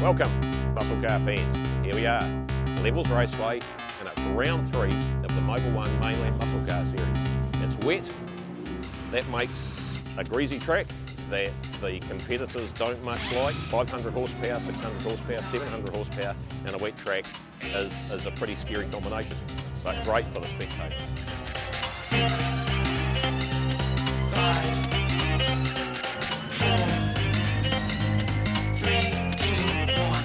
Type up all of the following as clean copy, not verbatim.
Welcome, muscle car fans. Here we are, Levels Raceway, and it's round 3 of the Mobil 1 Mainland Muscle Car Series. It's wet, that makes a greasy track that the competitors don't much like. 500 horsepower, 600 horsepower, 700 horsepower, and a wet track is a pretty scary combination, but great for the spectators. 6, 5, 4, 3, 2, 1.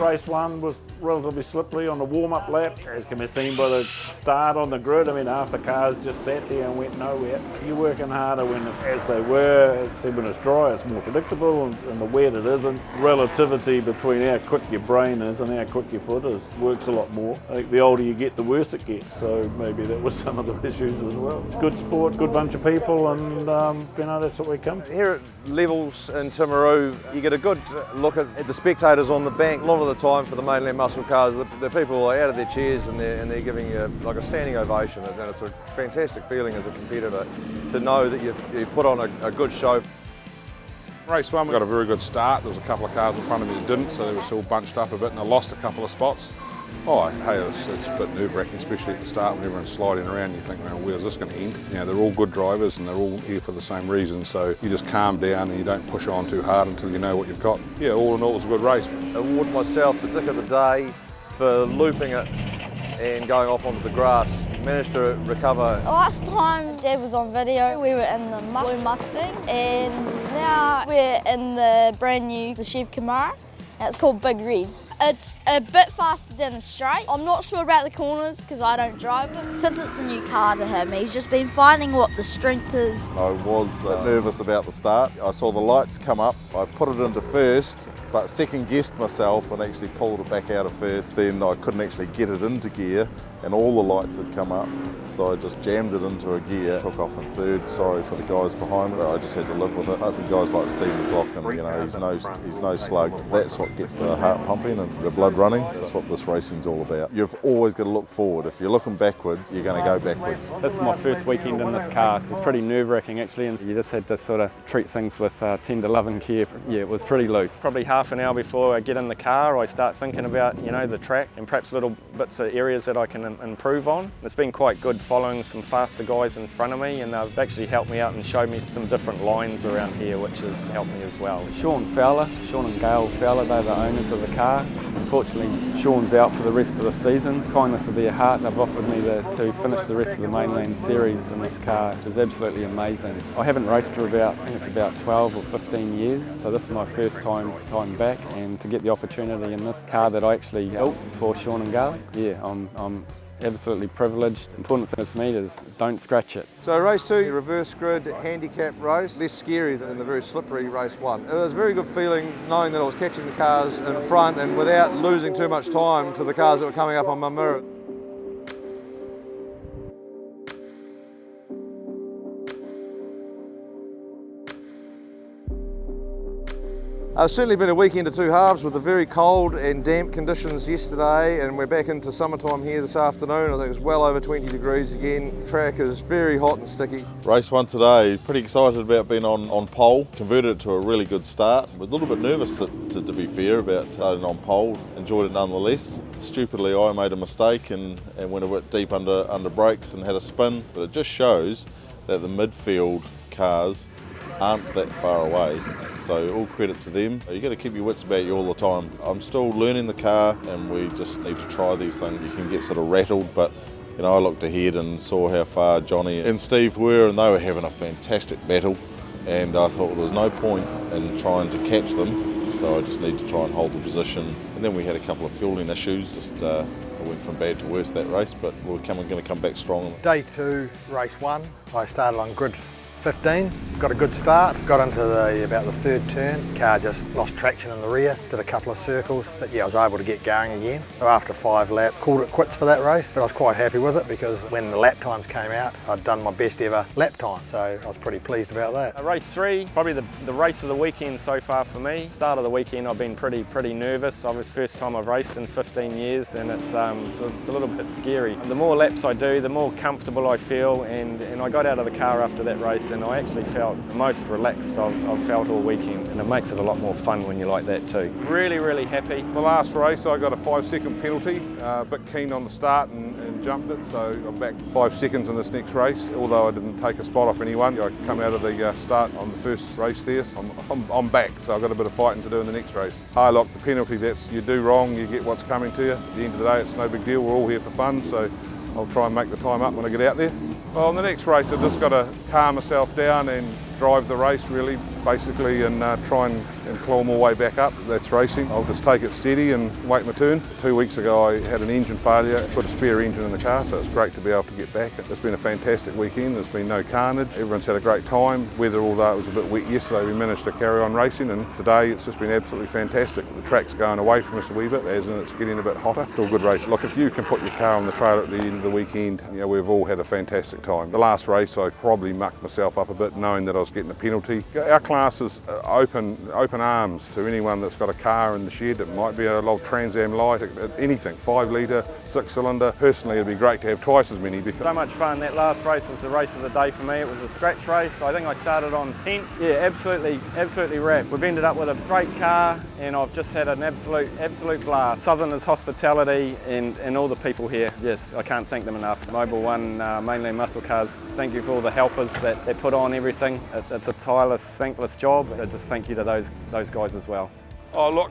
Race 1 was relatively slippery on the warm-up lap, as can be seen by the start on the grid. I mean, half the cars just sat there and went nowhere. You're working harder as they were. As I said, when it's dry, it's more predictable, and the wet it isn't. Relativity between how quick your brain is and how quick your foot is works a lot more. I think the older you get, the worse it gets, so maybe that was some of the issues as well. It's good sport, good bunch of people, and that's what we come to. Here at Levels in Timaru, you get a good look at the spectators on the bank. A lot of the time for the Mainland muscle cars, the people are out of their chairs and they're giving you like a standing ovation, and it's a fantastic feeling as a competitor to know that you've put on a good show. Race 1, we got a very good start. There was a couple of cars in front of me that didn't, so they were still bunched up a bit, and I lost a couple of spots. Oh, hey, it's a bit nerve-wracking, especially at the start when everyone's sliding around. You think, well, where's this going to end? You know, they're all good drivers and they're all here for the same reason, so you just calm down and you don't push on too hard until you know what you've got. Yeah, all in all, it was a good race. I award myself the dick of the day for looping it and going off onto the grass. Managed to recover. Last time Dad was on video, we were in the blue Mustang, and now we're in the brand new Chev Camaro, and it's called Big Red. It's a bit faster down the straight. I'm not sure about the corners because I don't drive them. Since it's a new car to him, he's just been finding what the strength is. I was nervous about the start. I saw the lights come up. I put it into first, but second guessed myself and actually pulled it back out of first. Then I couldn't actually get it into gear and all the lights had come up. So I just jammed it into a gear, took off in third. Sorry for the guys behind me, I just had to live with it. I think guys like Stephen Block, and he's no slug. That's what gets the heart pumping and the blood running. That's what this racing's all about. You've always got to look forward. If you're looking backwards, you're going to go backwards. This is my first weekend in this car, so it's pretty nerve-wracking actually, and you just had to sort of treat things with tender love and care. Yeah, it was pretty loose. Probably half an hour before I get in the car, I start thinking about, the track and perhaps little bits of areas that I can improve on. It's been quite good following some faster guys in front of me, and they've actually helped me out and showed me some different lines around here, which has helped me as well. Sean and Gail Fowler, they're the owners of the car. Unfortunately, Sean's out for the rest of the season. Kindness of their heart, they've offered me to finish the rest of the Mainland series in this car, which is absolutely amazing. I haven't raced for I think it's about 12 or 15 years, so this is my first time back, and to get the opportunity in this car that I actually built for Sean and Gail, yeah, I'm absolutely privileged. Important thing to me is don't scratch it. So race 2, reverse grid handicap race, less scary than the very slippery race 1. It was a very good feeling knowing that I was catching the cars in front and without losing too much time to the cars that were coming up on my mirror. It's certainly been a weekend of two halves with the very cold and damp conditions yesterday, and we're back into summertime here this afternoon. I think it's well over 20 degrees again. Track is very hot and sticky. Race 1 today, pretty excited about being on pole. Converted it to a really good start. Was a little bit nervous to be fair about starting on pole. Enjoyed it nonetheless. Stupidly I made a mistake and went a bit deep under brakes and had a spin, but it just shows that the midfield cars aren't that far away, so all credit to them. You've got to keep your wits about you all the time. I'm still learning the car and we just need to try these things. You can get sort of rattled, but I looked ahead and saw how far Johnny and Steve were, and they were having a fantastic battle, and I thought there was no point in trying to catch them, so I just need to try and hold the position. And then we had a couple of fueling issues, I went from bad to worse that race, but we're going to come back strong. Day 2, race 1, I started on grid 15. Got a good start, got into about the third turn. Car just lost traction in the rear, did a couple of circles, but yeah, I was able to get going again. So after 5 laps, called it quits for that race, but I was quite happy with it because when the lap times came out, I'd done my best ever lap time, so I was pretty pleased about that. Race 3, probably the race of the weekend so far for me. Start of the weekend I've been pretty nervous. It was the first time I've raced in 15 years and it's a little bit scary. The more laps I do, the more comfortable I feel, and I got out of the car after that race and I actually felt the most relaxed I've felt all weekend, and it makes it a lot more fun when you're like that too. Really happy. The last race I got a 5-second penalty, a bit keen on the start and jumped it, so I'm back 5 seconds in this next race, although I didn't take a spot off anyone. I come out of the start on the first race there, so I'm back, so I've got a bit of fighting to do in the next race. Look, the penalty, that's you do wrong, you get what's coming to you. At the end of the day, it's no big deal, we're all here for fun, so I'll try and make the time up when I get out there. Well, in the next race I've just got to calm myself down and drive the race really, basically, and try and claw my way back up. That's racing. I'll just take it steady and wait my turn. 2 weeks ago I had an engine failure, put a spare engine in the car, so it's great to be able to get back. It's been a fantastic weekend, there's been no carnage, everyone's had a great time. Weather, although it was a bit wet yesterday, we managed to carry on racing, and today it's just been absolutely fantastic. The track's going away from us a wee bit, as in it's getting a bit hotter. Still good race. Look, if you can put your car on the trailer at the end of the weekend, you know, we've all had a fantastic time. The last race I probably mucked myself up a bit, knowing that I was getting a penalty. Our class is open arms to anyone that's got a car in the shed. It might be a little Trans Am light, anything, 5 litre, 6 cylinder. Personally, it'd be great to have twice as many. Because so much fun. That last race was the race of the day for me. It was a scratch race. I think I started on 10th. Yeah, absolutely wrapped. We've ended up with a great car and I've just had an absolute blast. Southerners' hospitality and all the people here. Yes, I can't thank them enough. Mobil One Mainland Muscle Cars, thank you for all the helpers that put on everything. It's a tireless, thankless job. So just thank you to those guys as well. Oh look,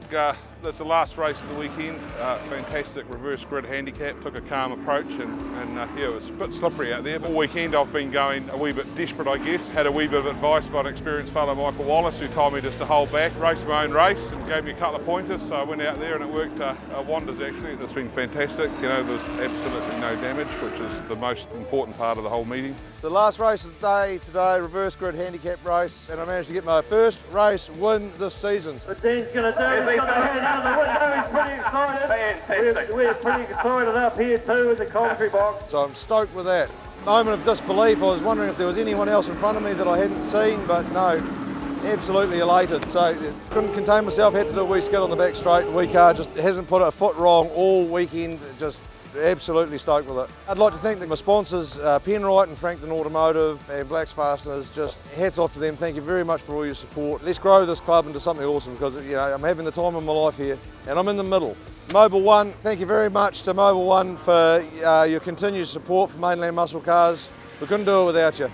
that's the last race of the weekend. Fantastic reverse grid handicap. Took a calm approach and yeah, it was a bit slippery out there. But all weekend I've been going a wee bit desperate, I guess. Had a wee bit of advice by an experienced fellow, Michael Wallace, who told me just to hold back, race my own race, and gave me a couple of pointers. So I went out there and it worked wonders actually. It's been fantastic. You know, there's absolutely no damage, which is the most important part of the whole meeting. The last race of the day today, reverse grid handicap race, and I managed to get my first race win this season. What Dean's going to do, he's got to hand out the window, he's pretty excited. Fantastic. We're pretty excited up here too in the commentary box. So I'm stoked with that. Moment of disbelief, I was wondering if there was anyone else in front of me that I hadn't seen, but no, absolutely elated. So couldn't contain myself, had to do a wee skid on the back straight. The wee car just hasn't put a foot wrong all weekend, just absolutely stoked with it. I'd like to thank my sponsors, Penrite and Frankton Automotive and Blacks Fasteners. Just hats off to them. Thank you very much for all your support. Let's grow this club into something awesome because, you know, I'm having the time of my life here and I'm in the middle. Mobil One, thank you very much to Mobil One for your continued support for Mainland Muscle Cars. We couldn't do it without you.